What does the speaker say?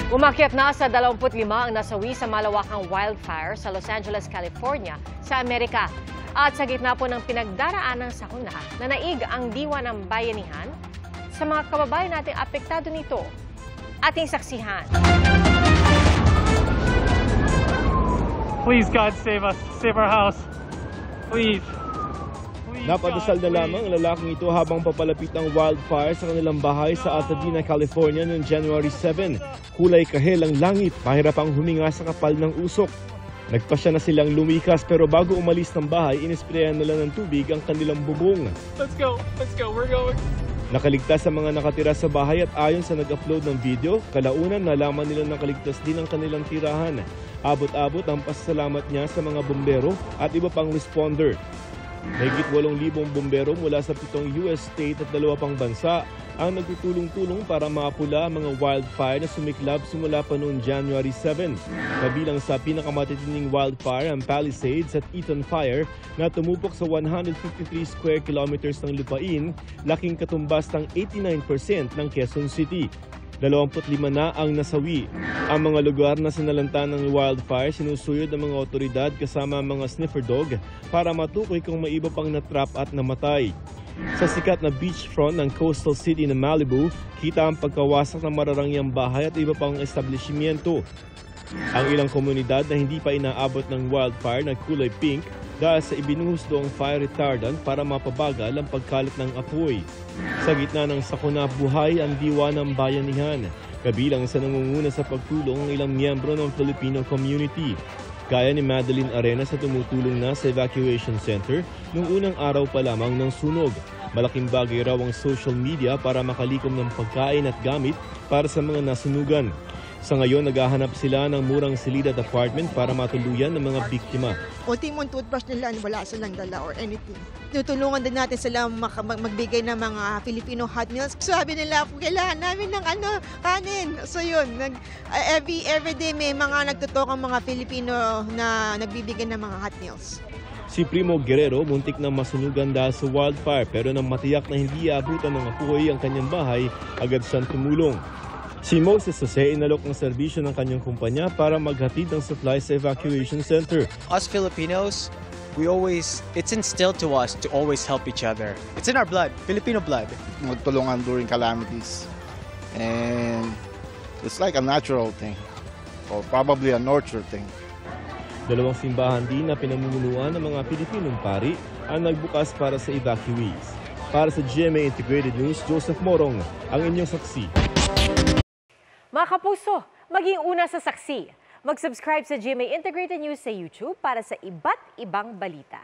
Umakyat na sa 25 ang nasawi sa malawakang wildfire sa Los Angeles, California sa Amerika. At sa gitna po ng pinagdaraanang sakuna, nanaig ang diwa ng bayanihan sa mga kababayan nating apektado nito. Ating saksihan. Please, God, save us. Save our house. Please. Napadasal na lamang ang lalaking ito habang papalapit ang wildfire sa kanilang bahay sa Altadena, California noong January 7. Kulay kahel ang langit, mahirap ang huminga sa kapal ng usok. Nagpasya na silang lumikas pero bago umalis ng bahay, inisprayan nila ng tubig ang kanilang bubong. Let's go, we're going. Nakaligtas sa mga nakatira sa bahay at ayon sa nag-upload ng video, kalaunan nalaman nila nakaligtas din ang kanilang tirahan. Abot-abot ang pasasalamat niya sa mga bumbero at iba pang responder. Mahigit 8,000 bumbero mula sa 7 US state at 2 pang bansa ang nagtutulong-tulong para maapula ang mga wildfire na sumiklab simula pa noong January 7. Kabilang sa pinakamatitinding wildfire ang Palisades at Eaton Fire na tumupok sa 153 square kilometers ng lupain, laking katumbas ng 89% ng Quezon City. 25 na ang nasawi. Ang mga lugar na sinalanta ng wildfire sinusuyod ng mga otoridad kasama ang mga sniffer dog para matukoy kung may iba pang natrap at namatay. Sa sikat na beachfront ng coastal city ng Malibu, kita ang pagkawasak ng mararangyang bahay at iba pang establishmento. Ang ilang komunidad na hindi pa inaabot ng wildfire na kulay pink dahil sa ibinuhos doong fire retardant para mapabagal ang pagkalat ng apoy. Sa gitna ng sakuna, buhay ang diwa ng bayanihan. Kabilang sa nangunguna sa pagtulong ang ilang miyembro ng Filipino community. Gaya ni Madeline Arenas na tumutulong na sa evacuation center noong unang araw pa lamang ng sunog. Malaking bagay raw ang social media para makalikom ng pagkain at gamit para sa mga nasunugan. Sa ngayon, naghahanap sila ng murang silid at apartment para matuluyan ng mga biktima. Ultimong toothbrush nila, wala silang dala or anything. Tutulungan din natin sila magbigay ng mga Filipino hot meals. Sabi nila, kailangan namin ng kanin. So yun, every day may mga nagtutok ang mga Filipino na nagbibigay ng mga hot meals. Si Primo Guerrero muntik na masunugan dahil sa wildfire pero nang matiyak na hindi aabutan ng apoy ang kanyang bahay, agad siyang tumulong. Si Moses Jose inalok ng serbisyo ng kanyang kumpanya para maghatid ng supply sa evacuation center. Us Filipinos, it's instilled to us to always help each other. It's in our blood, Filipino blood. Magtulungan during calamities. And it's like a natural thing, or probably a nurture thing. 2 simbahan din na pinamumunuan ng mga Pilipinong pari ang nagbukas para sa evacuees. Para sa GMA Integrated News, Joseph Morong, ang inyong saksi. Mga kapuso, maging una sa saksi. Mag-subscribe sa GMA Integrated News sa YouTube para sa iba't ibang balita.